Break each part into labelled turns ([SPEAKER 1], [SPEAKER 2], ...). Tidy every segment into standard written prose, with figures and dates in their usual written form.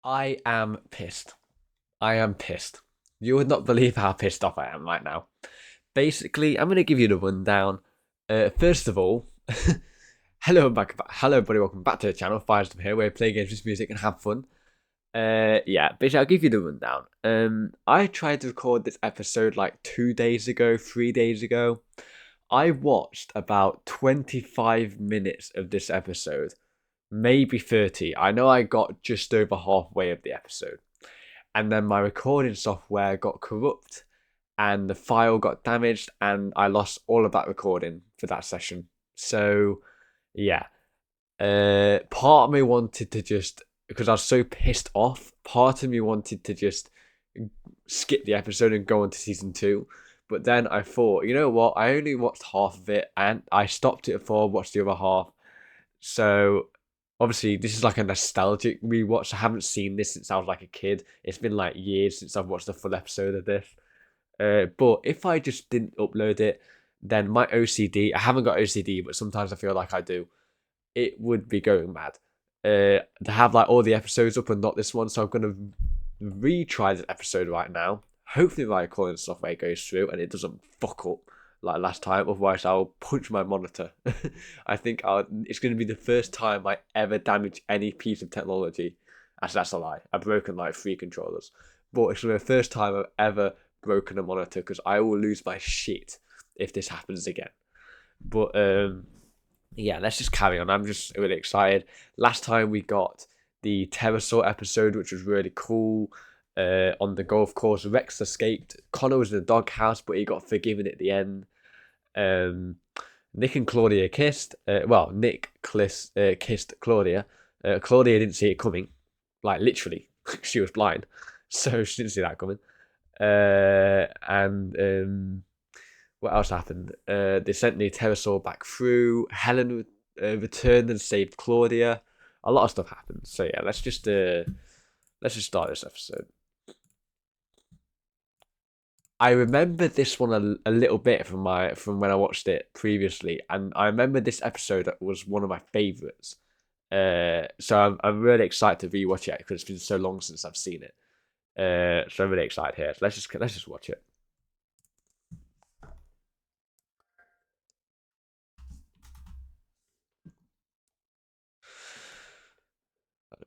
[SPEAKER 1] I am pissed. I am pissed. You would not believe how pissed off I am right now. Basically, I'm going to give you the rundown. First of all, hello, everybody. Welcome back to the channel. Firestorm here, where we play games with music and have fun. Yeah, basically, I'll give you the rundown. I tried to record this episode like 2 days ago, 3 days ago. I watched about 25 minutes of this episode, maybe 30. I know I got just over halfway of the episode, and then my recording software got corrupt and the file got damaged and I lost all of that recording for that session. So yeah, part of me wanted to just, because I was so pissed off, part of me wanted to just skip the episode and go on to season two. But then I thought, you know what? I only watched half of it and I stopped it before I watched the other half. So obviously this is like a nostalgic rewatch. I haven't seen this since I was like a kid. It's been like years since I've watched a full episode of this. But if I just didn't upload it, then my OCD, I haven't got OCD, but sometimes I feel like I do, it would be going mad. To have like all the episodes up and not this one, so I'm gonna retry this episode right now. Hopefully my recording software goes through and it doesn't fuck up like last time. Otherwise, I'll punch my monitor. It's gonna be the first time I ever damage any piece of technology. Actually, that's a lie. I've broken like three controllers, but it's gonna be the first time I've ever broken a monitor because I will lose my shit if this happens again. But yeah, let's just carry on. I'm just really excited. Last time we got the pterosaur episode, which was really cool. On the golf course, Rex escaped. Connor was in the doghouse, but he got forgiven at the end. Um, Nick and Claudia kissed. Nick kissed Claudia. Claudia didn't see it coming, like literally. She was blind, so she didn't see that coming. And what else happened? They sent the pterosaur back through. Helen returned and saved Claudia. A lot of stuff happened. So yeah, let's just start this episode. I remember this one a little bit from when I watched it previously, and I remember this episode was one of my favorites. So I'm really excited to rewatch it because it's been so long since I've seen it. So I'm really excited here. So let's just watch it.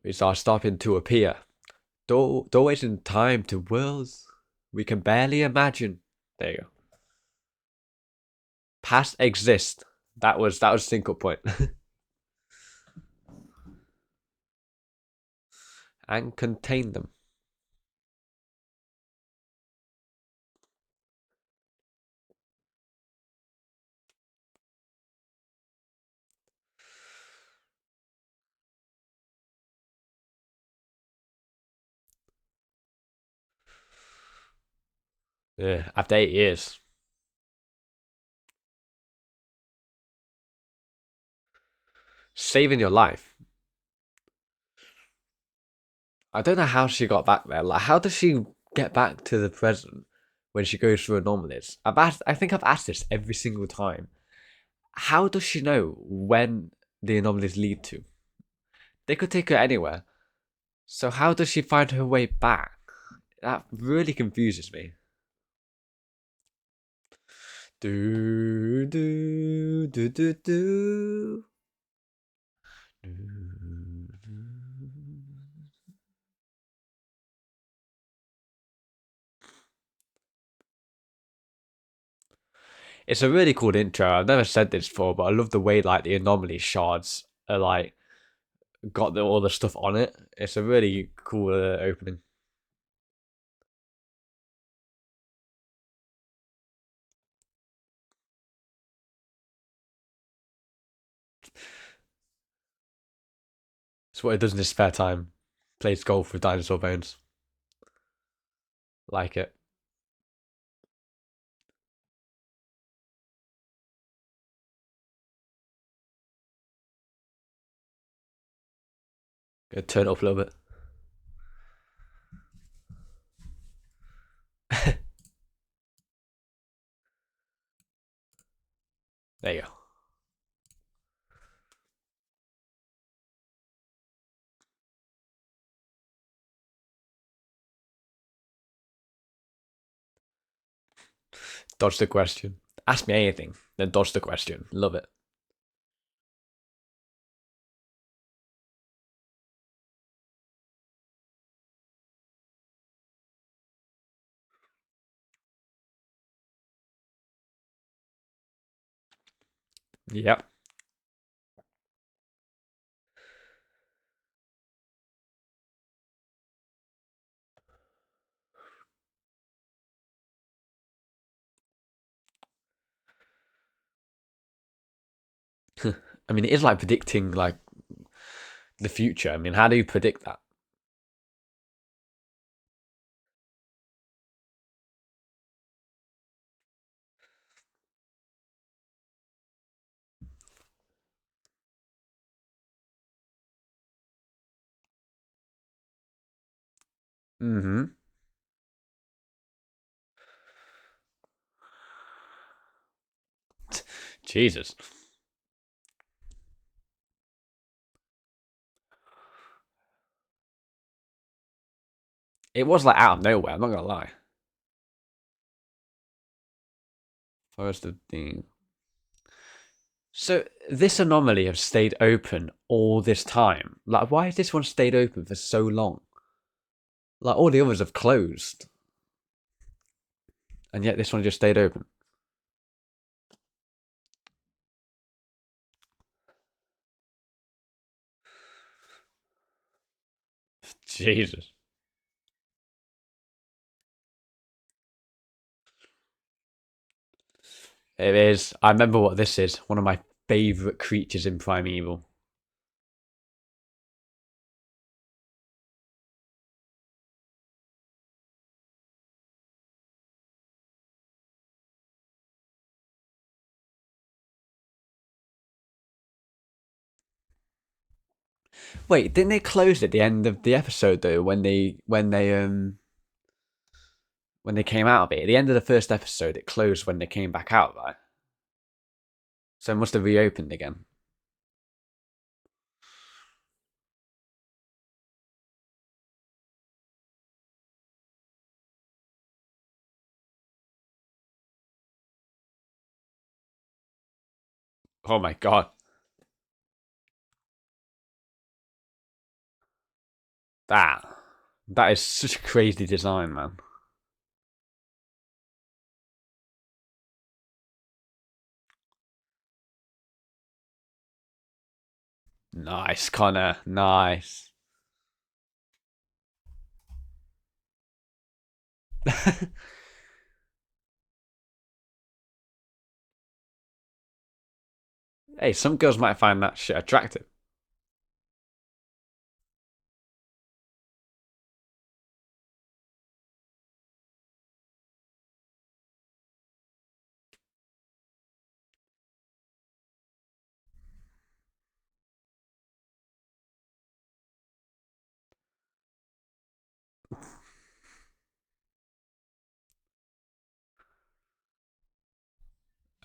[SPEAKER 1] We start stopping to appear. Doorways in time to worlds we can barely imagine. There you go. Past exist. That was single point. And contain them. Yeah, after 8 years. Saving your life. I don't know how she got back there. Like, how does she get back to the present when she goes through anomalies? I think I've asked this every single time. How does she know when the anomalies lead to? They could take her anywhere. So how does she find her way back? That really confuses me. Do do do do do. It's a really cool intro. I've never said this before, but I love the way like the anomaly shards are like got all the stuff on it. It's a really cool opening. It's what he does in his spare time. Plays golf with dinosaur bones. Like it. Gonna turn it up a little bit. There you go. Dodge the question. Ask me anything, then dodge the question. Love it. Yep. I mean, it is like predicting like the future. I mean, how do you predict that? Mm-hmm. Jesus. It was like out of nowhere. I'm not gonna lie. First of the. So this anomaly has stayed open all this time. Like, why has this one stayed open for so long? Like all the others have closed, and yet this one just stayed open. Jesus. It is. I remember what this is. One of my favorite creatures in Primeval. Wait, didn't they close at the end of the episode though? When they came out of it, at the end of the first episode, it closed when they came back out, right? So it must have reopened again. Oh my god, that that is such a crazy design, man. Nice, Connor. Nice. Hey, some girls might find that shit attractive.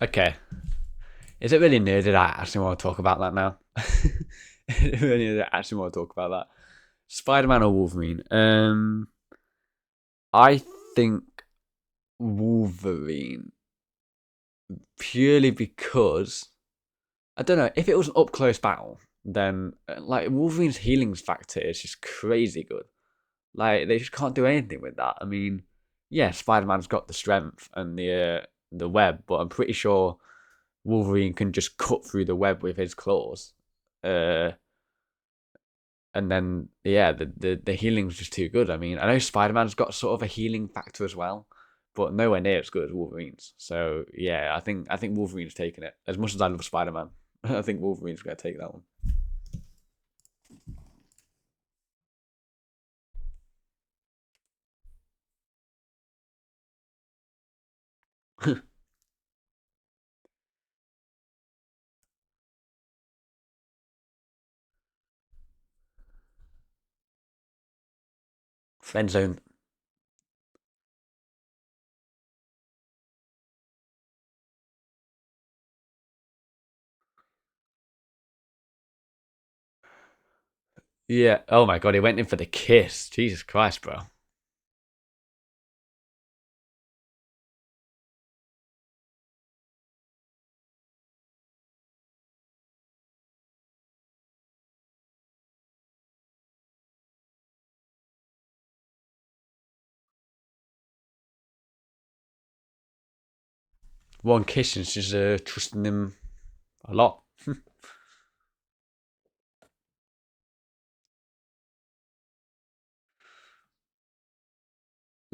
[SPEAKER 1] Okay, is it really near that I actually want to talk about that now? Is it really near that I actually want to talk about that? Spider-Man or Wolverine? I think Wolverine purely because I don't know if it was an up close battle, then like Wolverine's healing factor is just crazy good. Like they just can't do anything with that. I mean, yeah, Spider Man's got the strength and the web, but I'm pretty sure Wolverine can just cut through the web with his claws. Uh, and then yeah, the healing's just too good. I mean, I know Spider Man's got sort of a healing factor as well, but nowhere near as good as Wolverine's. So yeah, I think Wolverine's taking it. As much as I love Spider Man, I think Wolverine's gonna take that one. Friend zone. Yeah. Oh my god, he went in for the kiss. Jesus Christ, bro. one kiss and she's trusting him a lot.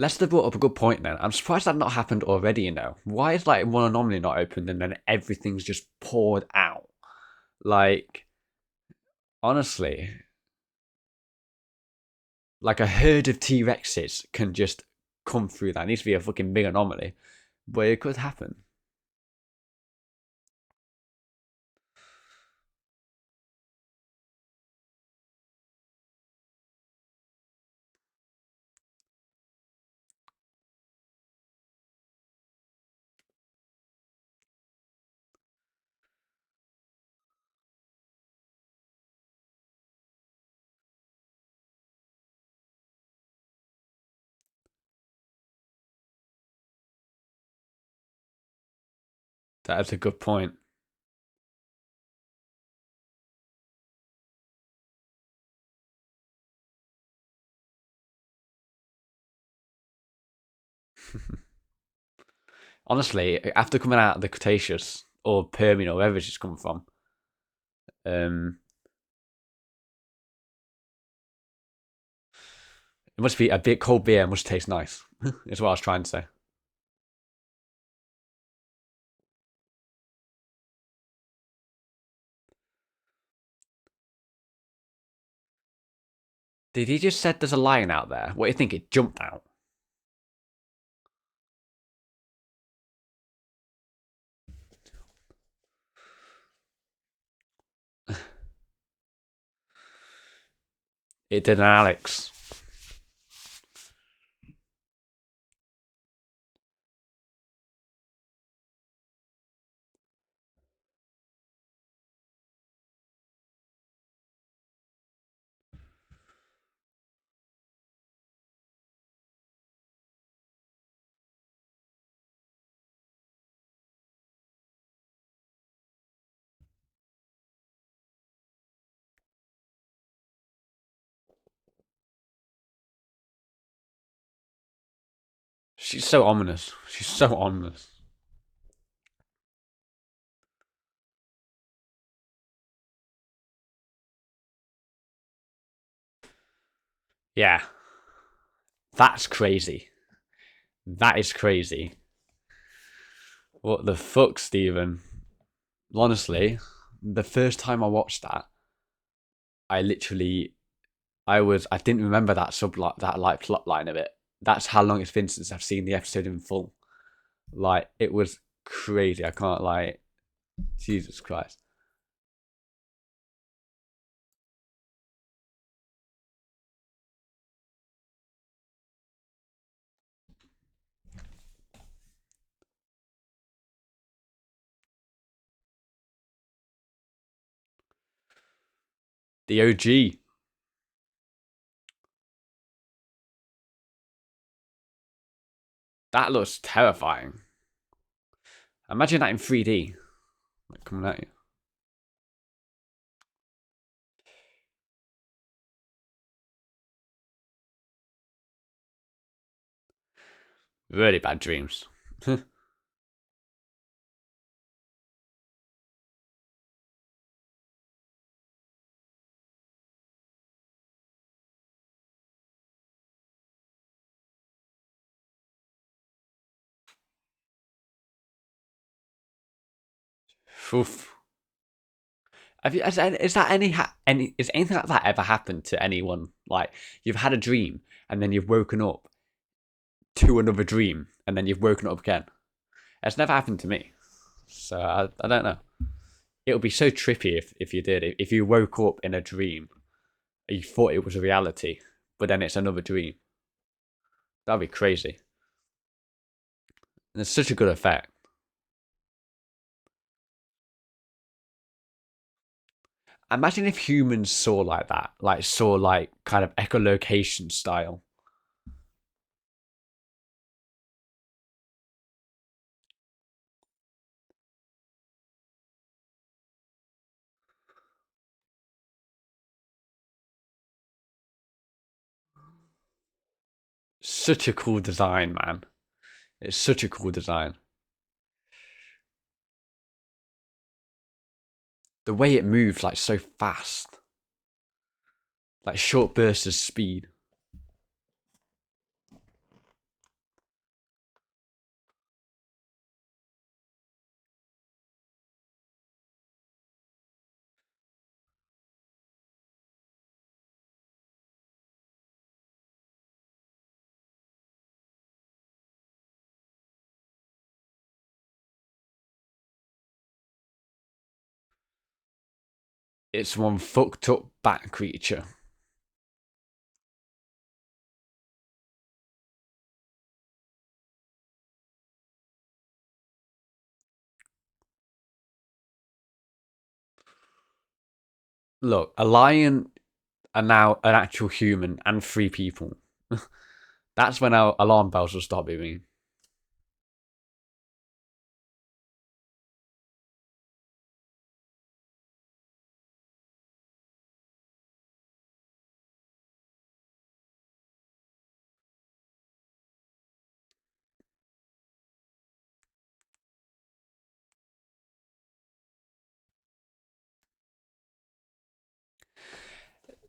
[SPEAKER 1] Lester brought up a good point then. I'm surprised that not happened already, you know. Why is like one anomaly not opened and then everything's just poured out? Like, honestly, like a herd of T Rexes can just come through that. It needs to be a fucking big anomaly. But it could happen. That's a good point. Honestly, after coming out of the Cretaceous or Permian or wherever she's come from, um, it must be a bit cold beer. Must taste nice. Is what I was trying to say. Did he just said there's a lion out there? What do you think? It jumped out. It did an Alex. She's so ominous. She's so ominous. Yeah, that's crazy. That is crazy. What the fuck, Stephen? Honestly, the first time I watched that, I literally, I didn't remember that that like plot line of it. That's how long it's been since I've seen the episode in full. Like, it was crazy. I can't like, Jesus Christ. The OG. That looks terrifying. Imagine that in 3D, like coming at you. Really bad dreams. Oof. Have you, is that any is anything like that ever happened to anyone? Like, you've had a dream and then you've woken up to another dream and then you've woken up again. It's never happened to me, so I don't know. It would be so trippy if you did. If you woke up in a dream, you thought it was a reality, but then it's another dream. That'd be crazy. And it's such a good effect. Imagine if humans saw like that, like saw like kind of echolocation style. Such a cool design, man. It's such a cool design. the way it moves like so fast, like short bursts of speed. It's one fucked up bat creature. Look, a lion, and now an actual human, and three people. That's when our alarm bells will start ringing.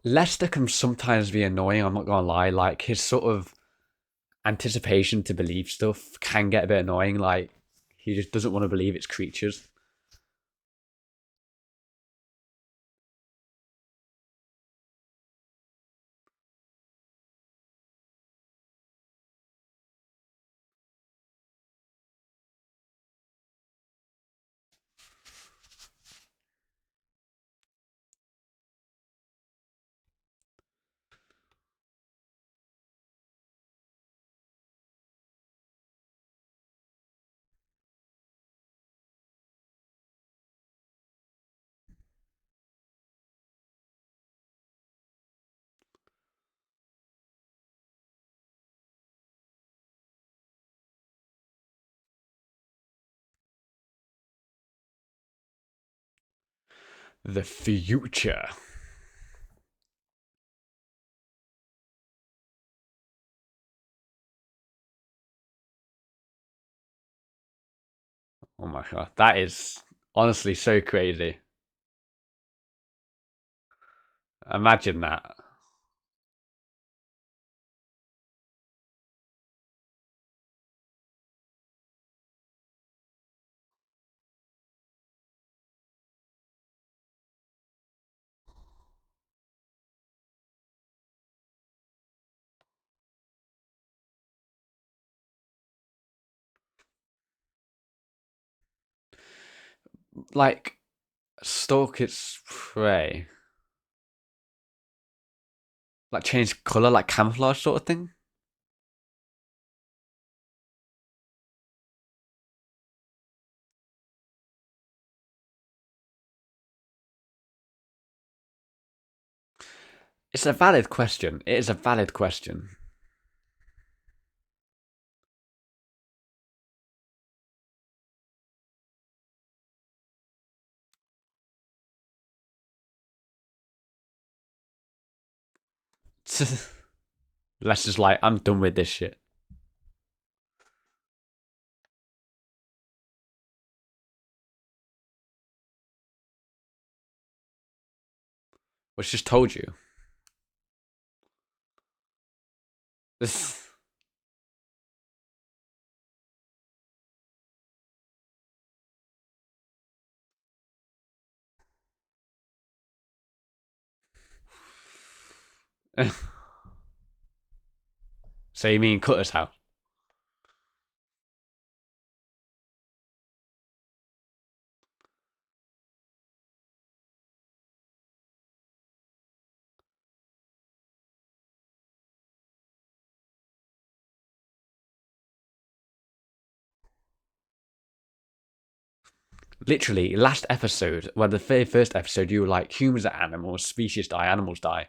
[SPEAKER 1] Lester can sometimes be annoying, I'm not gonna lie. Like, his sort of anticipation to believe stuff can get a bit annoying. Like, he just doesn't want to believe it's creatures. The future. Oh my god, that is honestly so crazy. Imagine that. Like, stalk its prey. Like, change colour, like camouflage sort of thing. It's a valid question. It is a valid question. Let's just like, I'm done with this shit. Which just told you. This. So you mean Cutter's house? Literally, last episode, well, the very first episode, you were like, humans are animals, species die, animals die.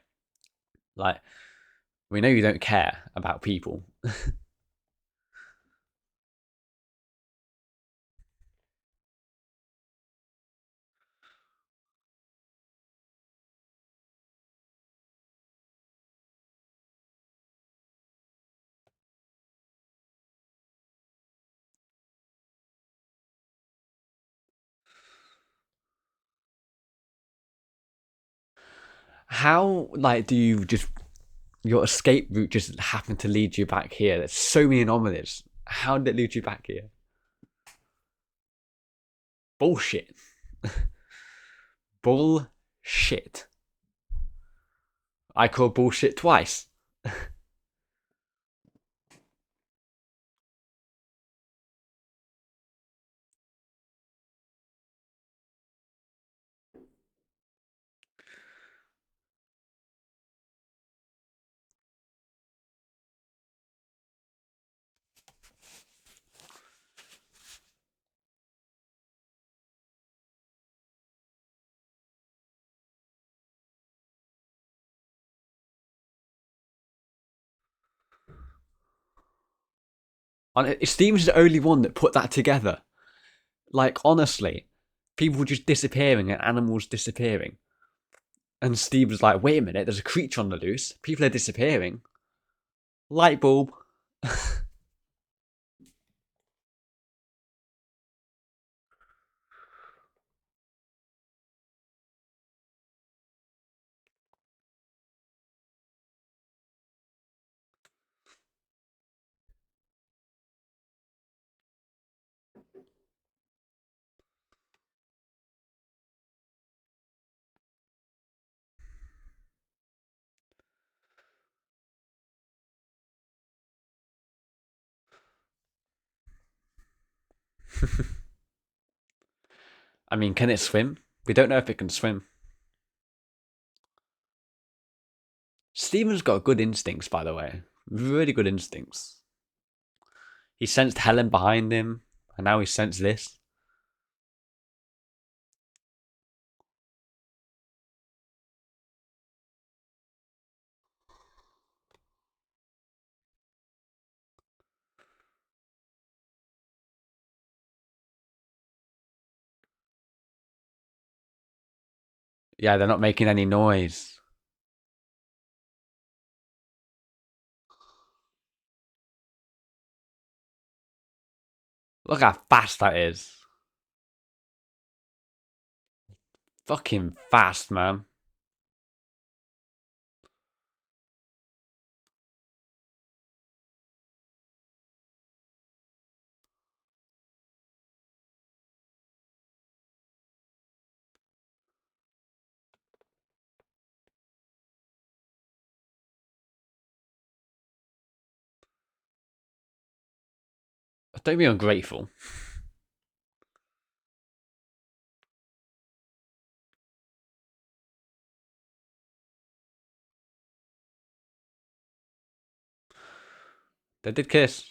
[SPEAKER 1] Like, we know you don't care about people. How like do you just your escape route just happen to lead you back here? There's so many anomalies. How did it lead you back here? Bullshit. Bullshit. I call bullshit twice. Steven's the only one that put that together. Like honestly, people just disappearing and animals disappearing. And Steve was like, wait a minute, there's a creature on the loose. People are disappearing. Light bulb. I mean, can it swim? We don't know if it can swim. Steven's got good instincts, by the way. Really good instincts. He sensed Helen behind him, and now he sensed this. Yeah, they're not making any noise. Look how fast that is. Fucking fast, man. Don't be ungrateful. They did kiss.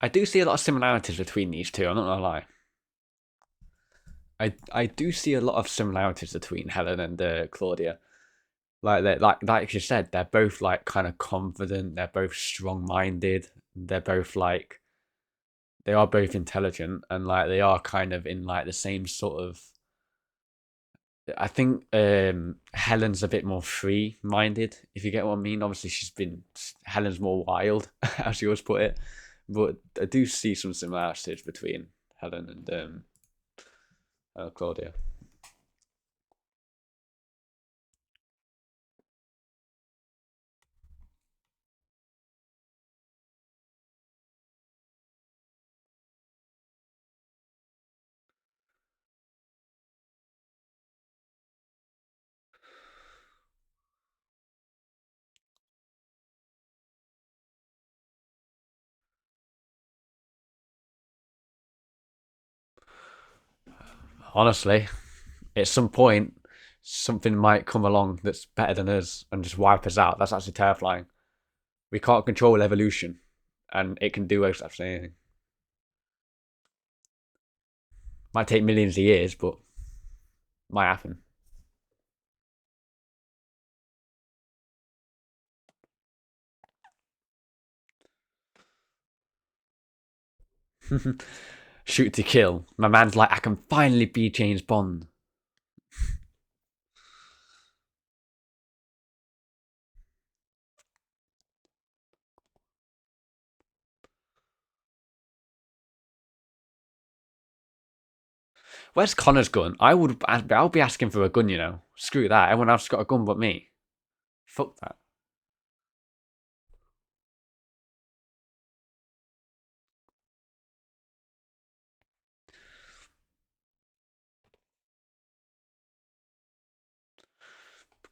[SPEAKER 1] I do see a lot of similarities between these two, I'm not gonna lie. I do see a lot of similarities between Helen and Claudia. Like they like you said, they're both like kind of confident. They're both strong minded. They're both like they are both intelligent and like they are kind of in like the same sort of. I think Helen's a bit more free minded, if you get what I mean. Obviously, Helen's more wild, as you always put it. But I do see some similarities between Helen and Claudia. Honestly, at some point, something might come along that's better than us and just wipe us out. That's actually terrifying. We can't control evolution, and it can do absolutely anything. Might take millions of years, but might happen. Shoot to kill. My man's like, I can finally be James Bond. Where's Connor's gun? I'll be asking for a gun, you know. Screw that. Everyone else has got a gun but me. Fuck that.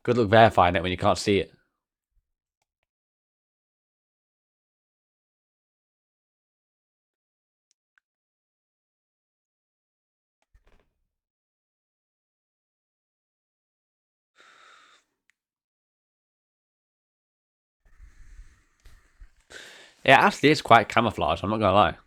[SPEAKER 1] Good luck verifying it when you can't see it. It actually is quite camouflage, I'm not gonna lie.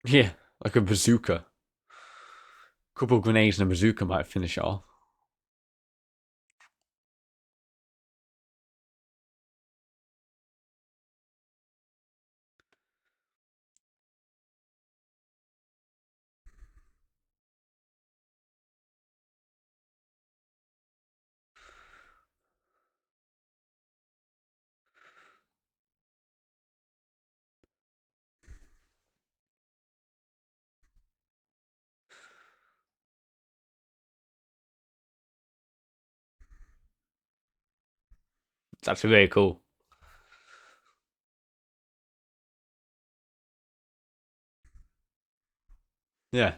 [SPEAKER 1] Yeah, like a bazooka. A couple of grenades and a bazooka might finish it off. It's actually really cool. Yeah.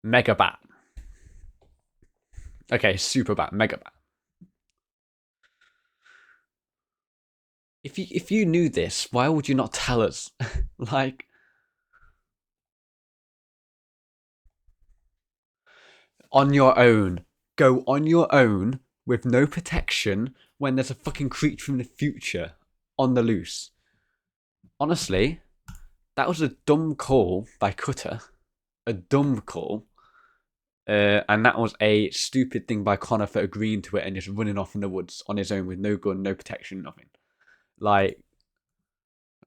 [SPEAKER 1] Mega Bat. Okay, Super Bat, Mega Bat. If you knew this, why would you not tell us? Like, on your own. Go on your own with no protection when there's a fucking creature from the future on the loose. Honestly, that was a dumb call by Cutter. A dumb call. And that was a stupid thing by Connor for agreeing to it and just running off in the woods on his own with no gun, no protection, nothing. Like,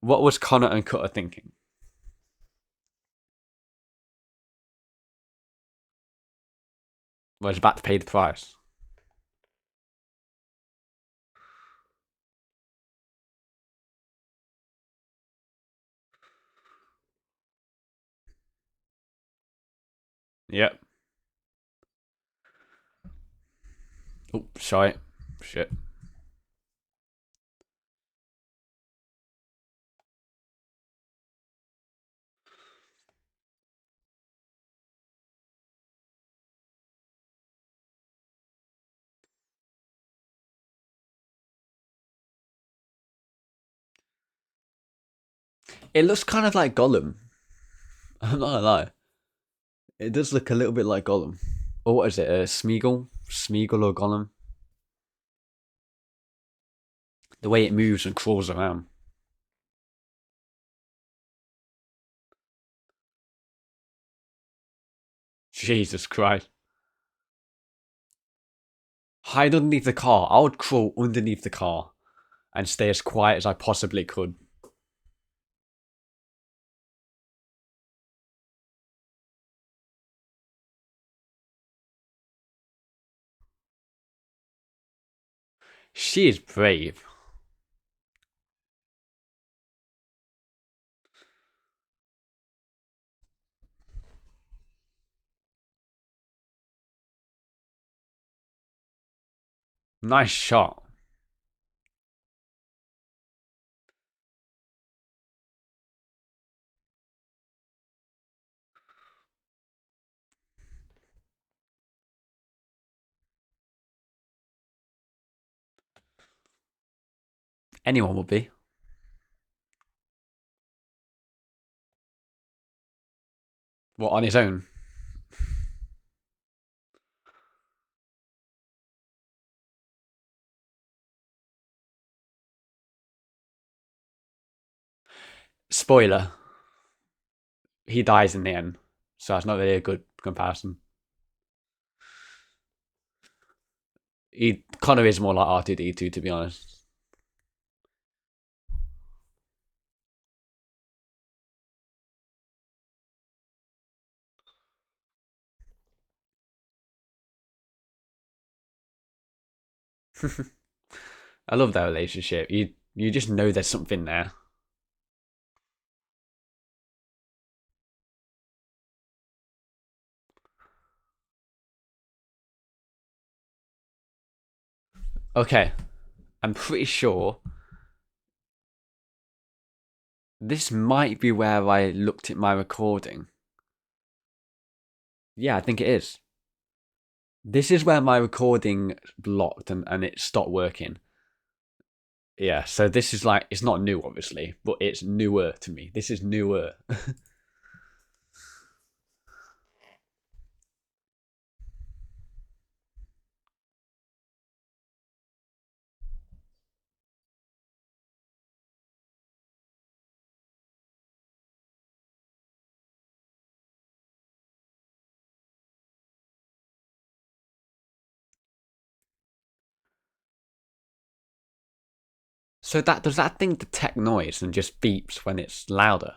[SPEAKER 1] what was Connor and Cutter thinking? Was about to pay the price. Yep. Oh, sorry. Shit. It looks kind of like Gollum. I'm not gonna lie. It does look a little bit like Gollum. Or what is it? Smeagol? Smeagol or Gollum? The way it moves and crawls around. Jesus Christ. Hide underneath the car. I would crawl underneath the car and stay as quiet as I possibly could. She is brave. Nice shot. Anyone would be. What, on his own? Spoiler. He dies in the end. So that's not really a good comparison. Connor is more like R2D2, to be honest. I love their relationship. You just know there's something there. Okay, I'm pretty sure this might be where I looked at my recording. Yeah, I think it is. This is where my recording blocked and it stopped working. Yeah, so this is like, it's not new, obviously, but it's newer to me. This is newer. So that does that thing detect noise and just beeps when it's louder?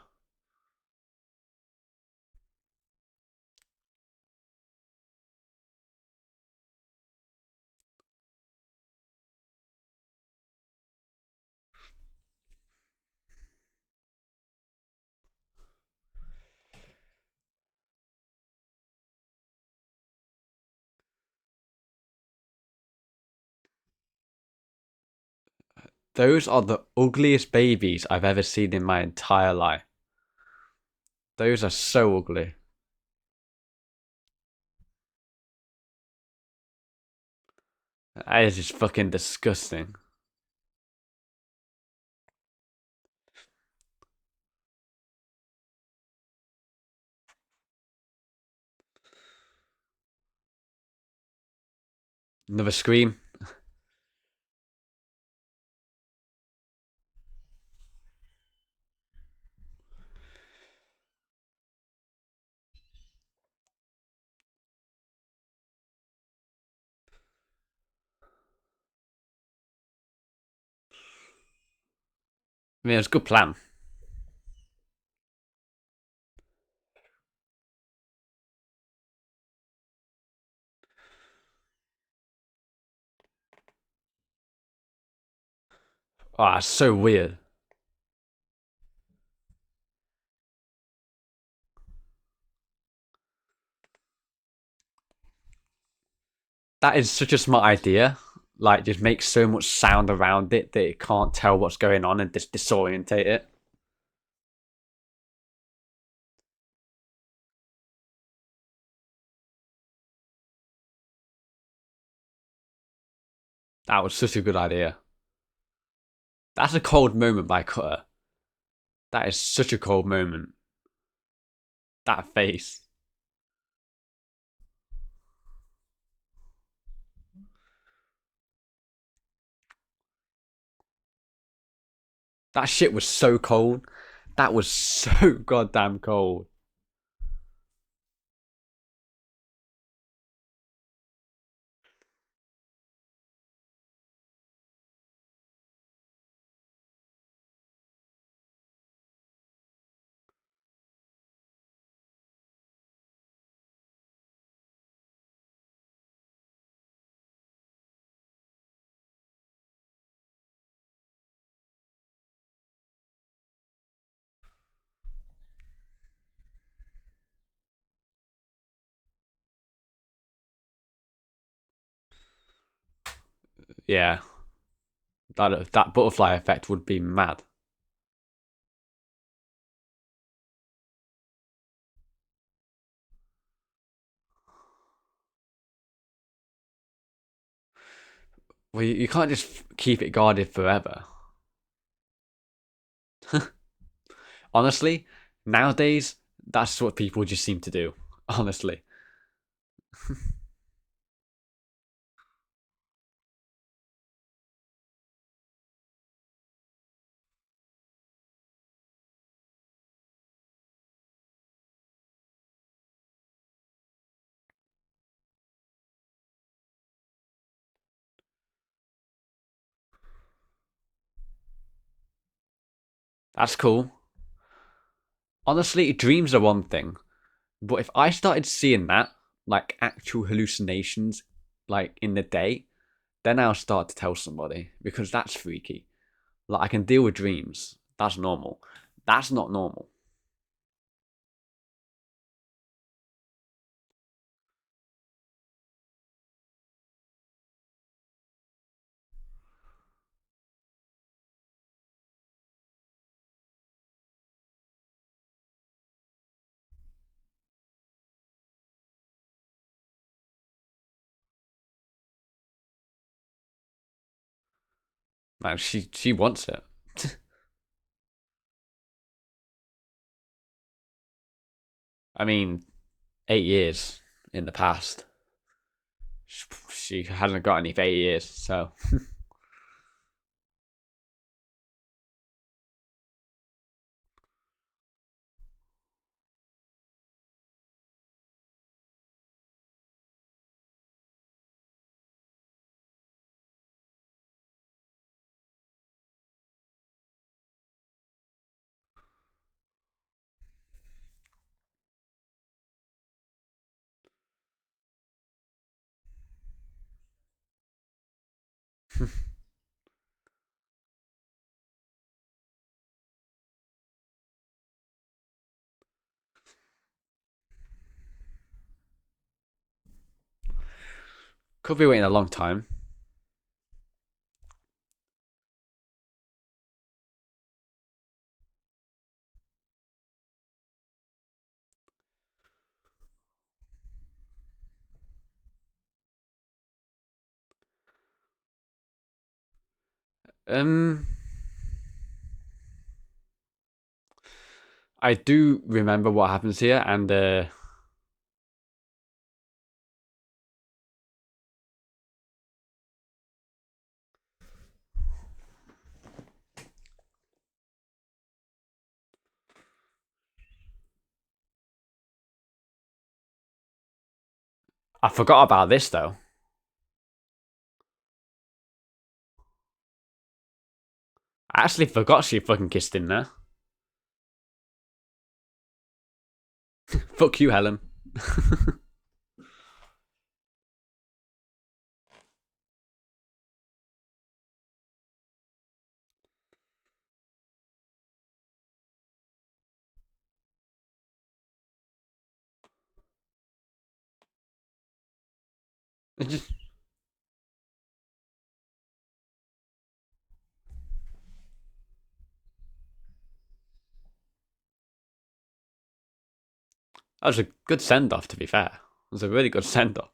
[SPEAKER 1] Those are the ugliest babies I've ever seen in my entire life. Those are so ugly. That is just fucking disgusting. Another scream. I mean, it's a good plan. Oh, it's so weird. That is such a smart idea. Like, just make so much sound around it that it can't tell what's going on and just disorientate it. That was such a good idea. That's a cold moment by Cutter. That is such a cold moment. That face. That shit was so cold. That was so goddamn cold. Yeah, that butterfly effect would be mad. Well, you can't just keep it guarded forever. Honestly, nowadays, that's what people just seem to do. Honestly, that's cool. Honestly, dreams are one thing, but if I started seeing that, like actual hallucinations, like in the day, then I'll start to tell somebody because that's freaky. Like I can deal with dreams. That's normal. That's not normal. Like she wants it. I mean, 8 years in the past. She hasn't got any for 8 years, so could be waiting a long time. Um, I do remember what happens here, and I forgot about this though. I actually forgot she fucking kissed him there. Fuck you, Helen. Just, that was a good send off, to be fair. It was a really good send off.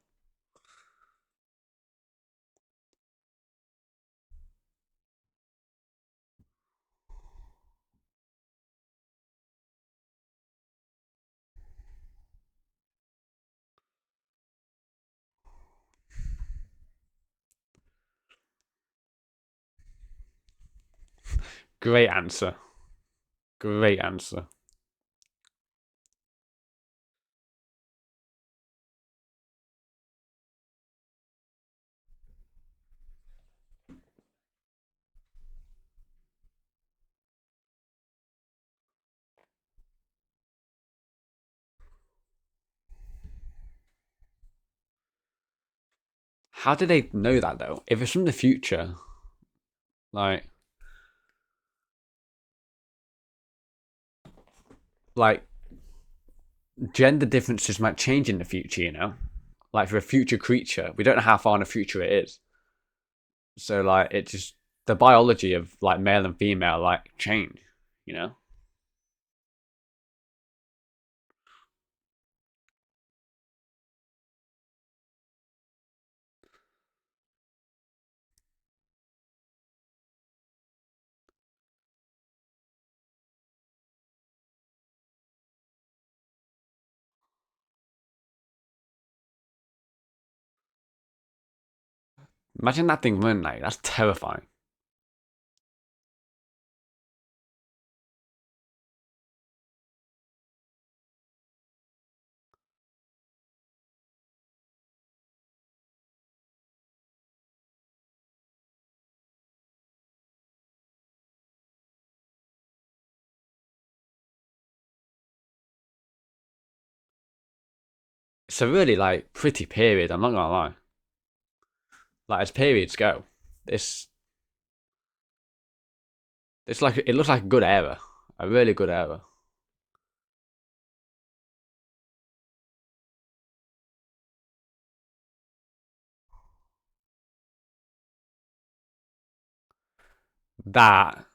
[SPEAKER 1] Great answer. Great answer. How did they know that though? If it's from the future, like, like gender differences might change in the future. You know, like for a future creature, we don't know how far in the future it is. So like, it just the biology of like male and female like change. You know, imagine that thing running like that's terrifying. It's a really like pretty period. I'm not gonna lie. Like as periods go, this it looks like a good era, a really good era. That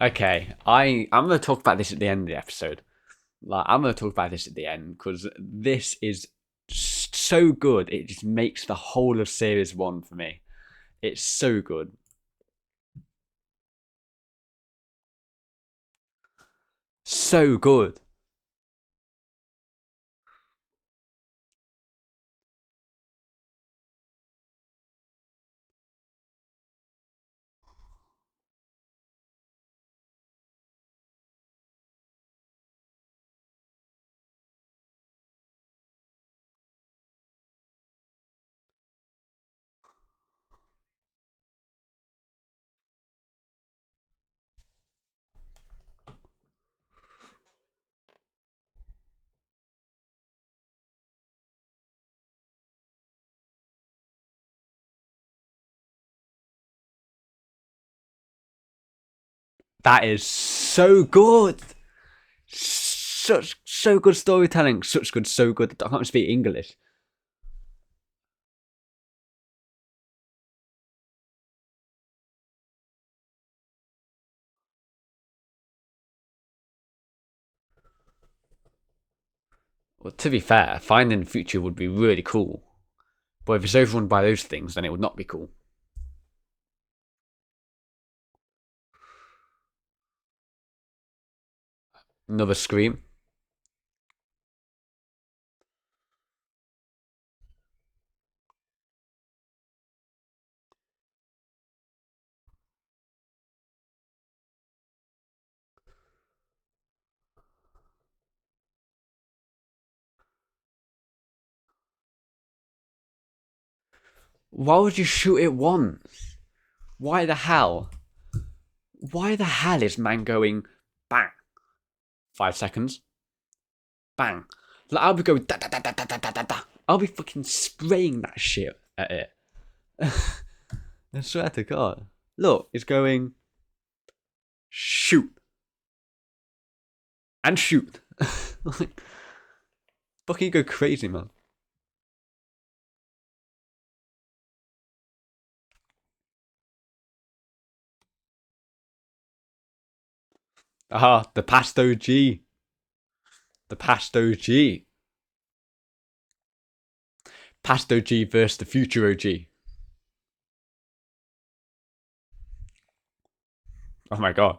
[SPEAKER 1] okay. I'm gonna talk about this at the end of the episode. Like I'm gonna talk about this at the end because this is so good. It just makes the whole of series one for me. It's so good. So good. That is so good. Such so good storytelling. Such good, so good. I can't speak English. Well, to be fair, finding the future would be really cool. But if it's overrun by those things, then it would not be cool. Another scream. Why would you shoot it once? Why the hell? Why the hell is man going bang? 5 seconds. Bang. Like, I'll be going da da da da da da da da da. I'll be fucking spraying that shit at it. I swear to God. Look, it's going shoot and shoot. Like, fucking go crazy, man. The past OG. The past OG. Past OG versus the future OG. Oh my God.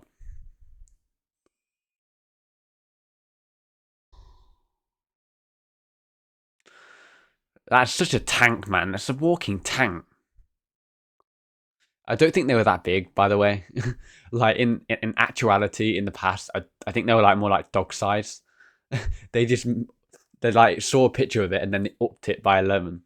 [SPEAKER 1] That's such a tank, man. That's a walking tank. I don't think they were that big, by the way. Like in actuality, in the past, I think they were like more like dog size. they just they like saw a picture of it and then they upped it by 11.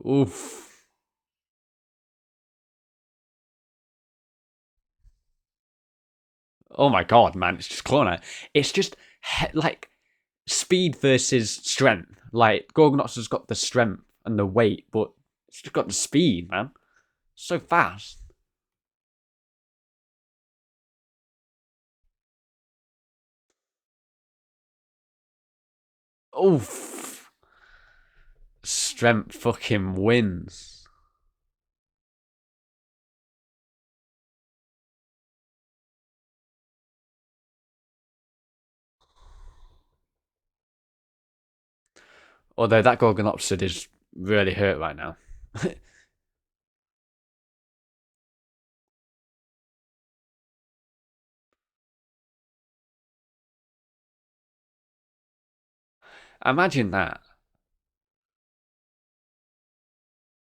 [SPEAKER 1] Oof. Oh my God, man! It's just Clone. It's just like speed versus strength. Like Gorgonox has got the strength and the weight, but it's just got the speed, man. So fast. Oof. Strength fucking wins. Although that Gorgonopsid is really hurt right now. Imagine that.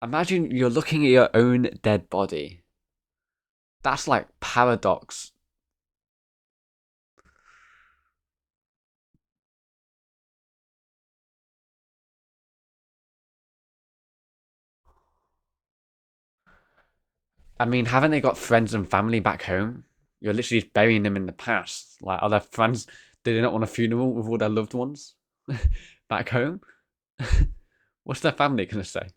[SPEAKER 1] Imagine you're looking at your own dead body. That's like paradox. I mean, haven't they got friends and family back home? You're literally just burying them in the past. Like, are their friends? Do they not want a funeral with all their loved ones back home? What's their family gonna say?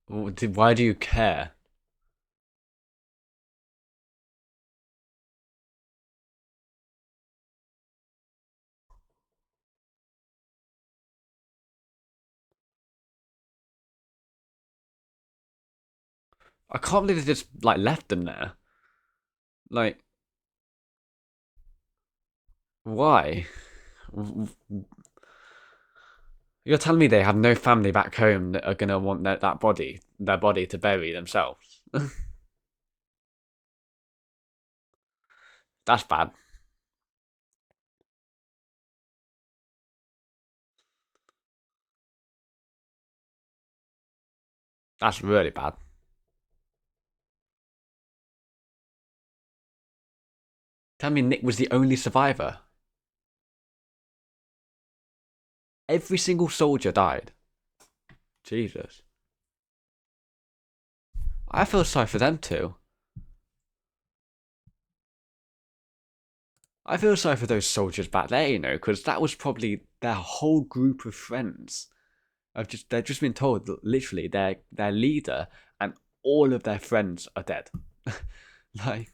[SPEAKER 1] Why do you care? I can't believe they just like left them there. Like, why? You're telling me they have no family back home that are gonna want their body to bury themselves? That's bad. That's really bad. Tell me Nick was the only survivor. Every single soldier died. Jesus. I feel sorry for them too. I feel sorry for those soldiers back there, because that was probably their whole group of friends. They've just been told that literally their leader and all of their friends are dead. Like,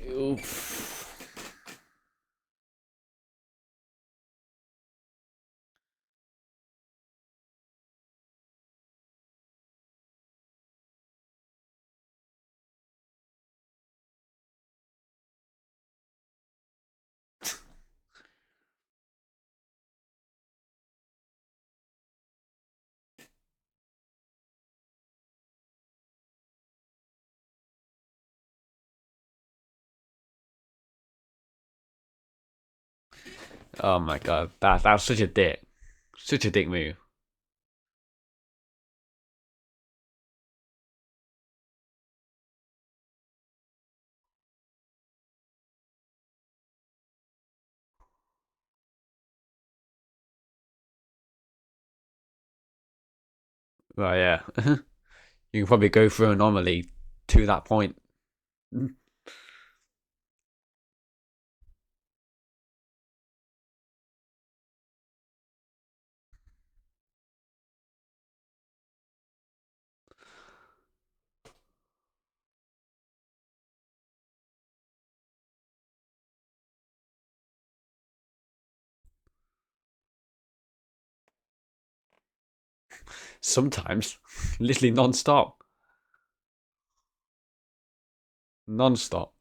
[SPEAKER 1] oof. Oh my god, that was such a dick move. Well, yeah, you can probably go through an anomaly to that point. Sometimes, literally non-stop, non-stop.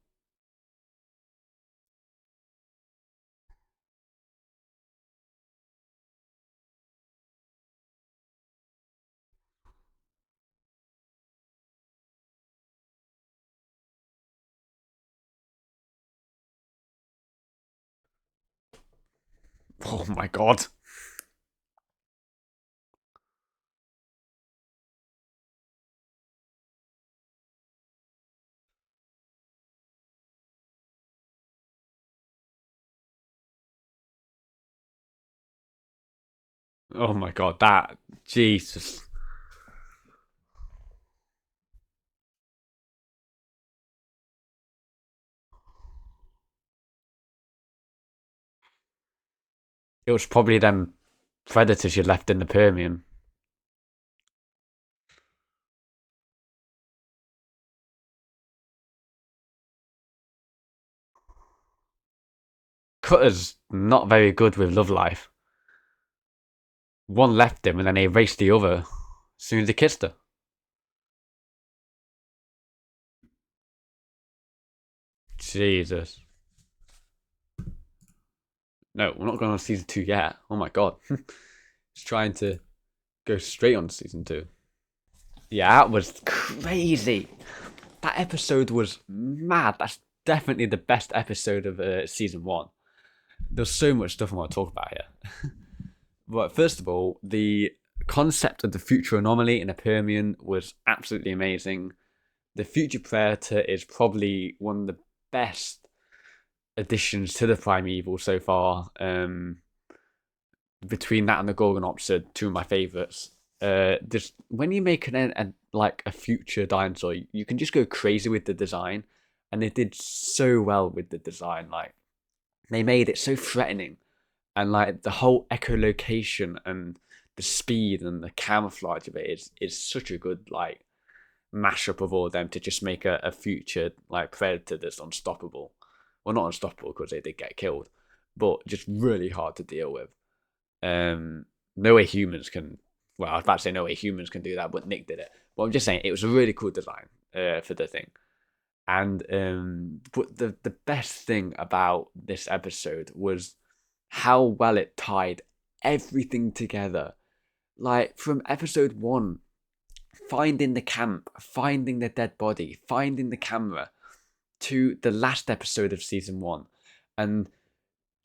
[SPEAKER 1] Oh my god. Oh my god, that Jesus. It was probably them predators you left in the Permian. Cutter's not very good with love life. One left him and then he erased the other as soon as he kissed her. Jesus. No, we're not going on season 2 yet. Oh my god. He's trying to go straight on to season 2. Yeah, that was crazy. That episode was mad. That's definitely the best episode of season 1. There's so much stuff I want to talk about here. But first of all, the concept of the future anomaly in a Permian was absolutely amazing. The future predator is probably one of the best additions to the Primeval so far. Between that and the Gorgonopsid, two of my favorites. Just when you make like a future dinosaur, you can just go crazy with the design, and they did so well with the design. Like they made it so threatening, and like the whole echolocation and the speed and the camouflage of it is such a good like mashup of all of them to just make a future like predator that's unstoppable. Well, not unstoppable because they did get killed, but just really hard to deal with. No way humans can. Well, I was about to say no way humans can do that, but Nick did it. But I'm just saying it was a really cool design for the thing. And but the best thing about this episode was how well it tied everything together. Like from episode 1, finding the camp, finding the dead body, finding the camera, to the last episode of season 1, and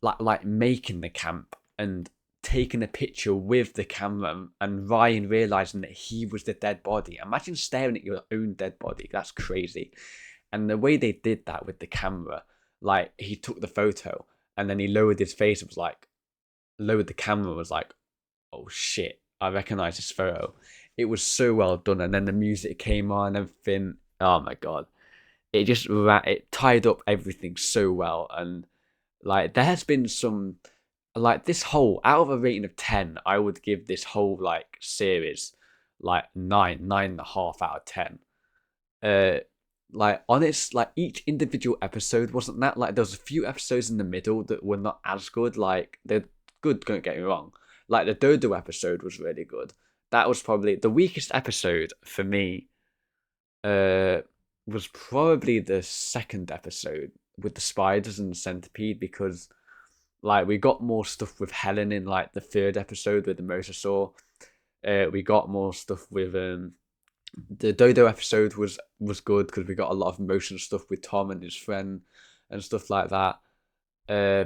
[SPEAKER 1] like making the camp and taking a picture with the camera, and Ryan realizing that he was the dead body. Imagine staring at your own dead body. That's crazy. And the way they did that with the camera, like he took the photo and then he lowered his face. It was like lowered the camera. Was like, oh shit, I recognize this photo. It was so well done. And then the music came on and everything. Oh my god, it tied up everything so well. And like there has been some like this whole out of a rating of 10, I would give this whole like series like 9.5 out of 10. Uh like honest, like each individual episode wasn't that like there was a few episodes in the middle that were not as good. Like they're good, don't get me wrong. Like the Dodo episode was really good. That was probably the weakest episode for me. Uh was probably the second episode with the spiders and the centipede, because like we got more stuff with Helen in like the third episode with the mosasaur. We got more stuff with the Dodo episode was good because we got a lot of emotional stuff with Tom and his friend and stuff like that.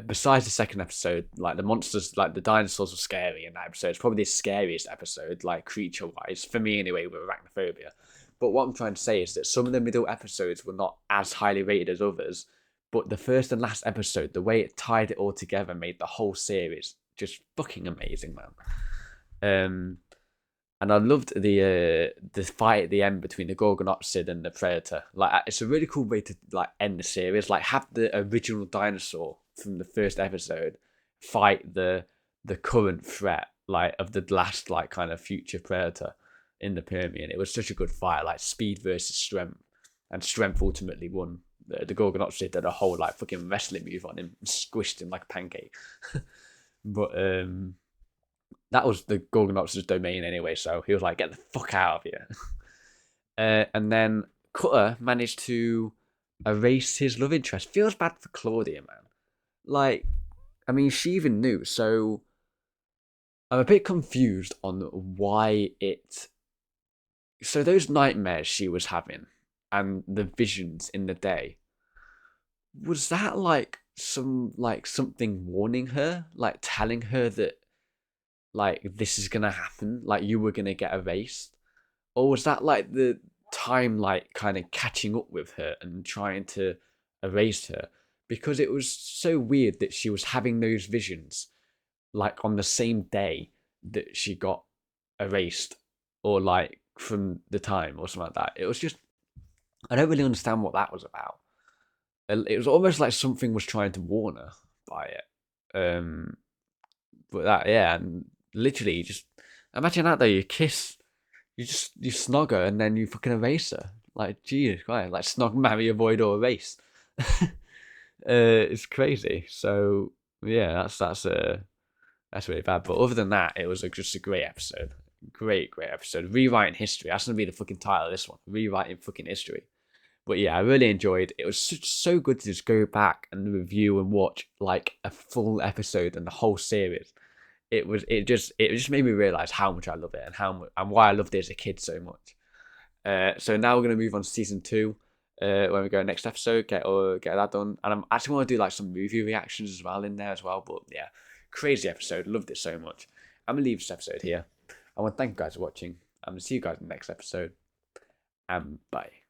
[SPEAKER 1] Besides the second episode, like the monsters, like the dinosaurs were scary in that episode. It's probably the scariest episode, like creature wise, for me anyway, with arachnophobia. But what I'm trying to say is that some of the middle episodes were not as highly rated as others. But the first and last episode, the way it tied it all together made the whole series just fucking amazing, man. And I loved the fight at the end between the Gorgonopsid and the Predator. Like it's a really cool way to like end the series. Like have the original dinosaur from the first episode fight the current threat like of the last like kind of future predator in the Permian. It was such a good fight, like speed versus strength, and strength ultimately won. The Gorgonopsid did a whole like fucking wrestling move on him, squished him like a pancake. But that was the Gorgonopsid's domain anyway, so he was like, "Get the fuck out of here." And then Cutter managed to erase his love interest. Feels bad for Claudia, man. Like, I mean, she even knew, so I'm a bit confused on why it. So those nightmares she was having and the visions in the day, was that like something warning her, like telling her that like this is gonna happen, like you were gonna get erased, or was that like the time like kind of catching up with her and trying to erase her? Because it was so weird that she was having those visions like on the same day that she got erased, or like from the time or something like that. It was just, I don't really understand what that was about. It was almost like something was trying to warn her by it. But that, yeah, and literally, just imagine that though. You kiss, you snog her, and then you fucking erase her. Like Jesus Christ, like snog, marry, avoid, or erase. It's crazy. So Yeah, that's really bad. But other than that, it was just a great episode. Great episode. Rewriting history. That's gonna be the fucking title of this one. Rewriting fucking history. But yeah, I really enjoyed. It was so good to just go back and review and watch like a full episode and the whole series. It just made me realize how much I love it and and why I loved it as a kid so much. So now we're gonna move on to season two. When we go next episode, get that done, and I'm actually want to do like some movie reactions as well in there as well. But yeah, crazy episode, loved it so much. I'm gonna leave this episode here. I want to thank you guys for watching. I'm gonna see you guys in the next episode, and bye.